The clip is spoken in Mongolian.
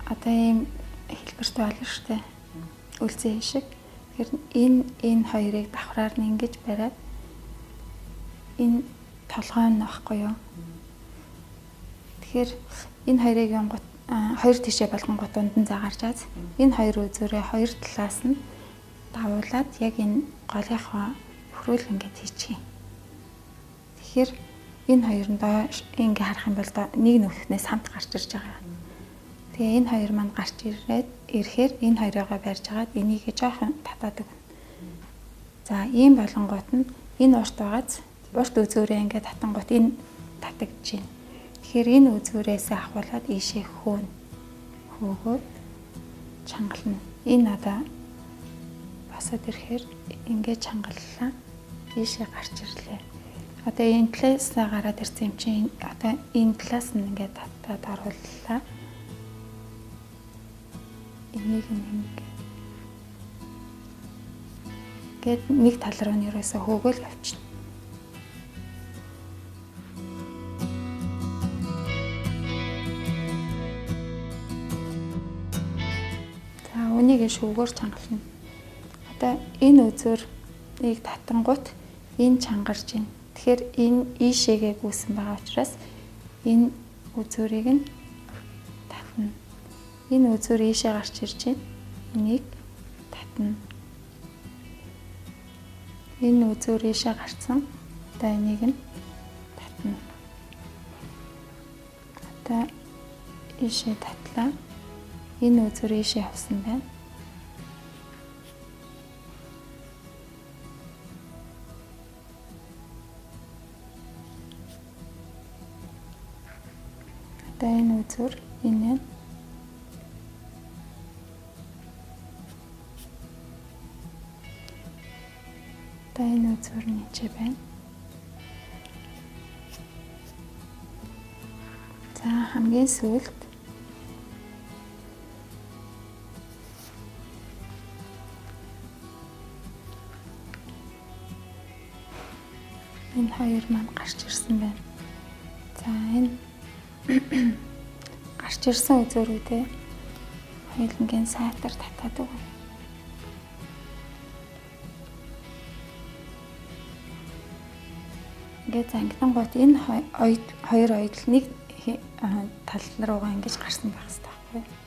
одоо ийм хэлбэртэй болно шүү дээ. Үлзий шиг. Тэгэхээр энэ хоёрыг давхраар нь ингэж бариад энэ толгой нь багхгүй юу? Тэгэхээр энэ хоёрыг янгот хоёр тишээ болгонгот дунд нь загарч аз. Энэ хоёр үзүүрээ хоёр талаас нь давуулаад яг энэ голынхоо хөрөөл ингэж хийчихье. Тэгэхээр энэ хоёр нь доош ингэ харах юм бол нэг нүхнээс хамт гарч ирж байгаа. Тэгээ энэ хоёр маань гарч ирэхээр энэ хоёроо барьж агаад энийг жоохон татаад өгнө. За ийм болонгууд нь энэ урт байгааз урт үзүүрээ ингээд татангууд энэ татагдж байна. Тэгэхээр энэ үзүүрээс ахуулаад ийшээ хөөгөөд чангална. Энэ одоо босоод ирэхээр ингээд чангаллаа. Ийшээ гарч ирлээ. Одоо энэ талаас гараад ирсэн юм чинь одоо энэ талаас нь ингээд татаад орууллаа. Энийг ингээд нэг тал руу нэрээсээ хөөгөөл явчихна. За үнийг шүүгээр чангална. Одоо энэ үзүүрийг татангуут энэ чангарч байна. Тэгэхээр энэ ийшээгээ гүйсэн байгаа учраас энэ үзүүрийг нь татна. Энэ үзүүр ийшээ гарч ирж байна. Энийг татна. Энэ үзүүр ийшээ гарсан. Одоо энийг нь татна. Одоо ийшээ татлаа. Энэ үзүүр ийшээ явсан байна. Одоо энэ үзүүр энэ энэ үзүүр нь ч байна. За хамгийн сүүлд энэ хоёр маань гарч ирсэн байна. За энэ гарч ирсэн үзүүрүүдээ хоёулангийн сайтар татаад өгнө. Ингээд зангидангууд энэ хоёр оёдол нэг тал руугаа ингэж гарсан байх хэрэгтэй байхгүй юу?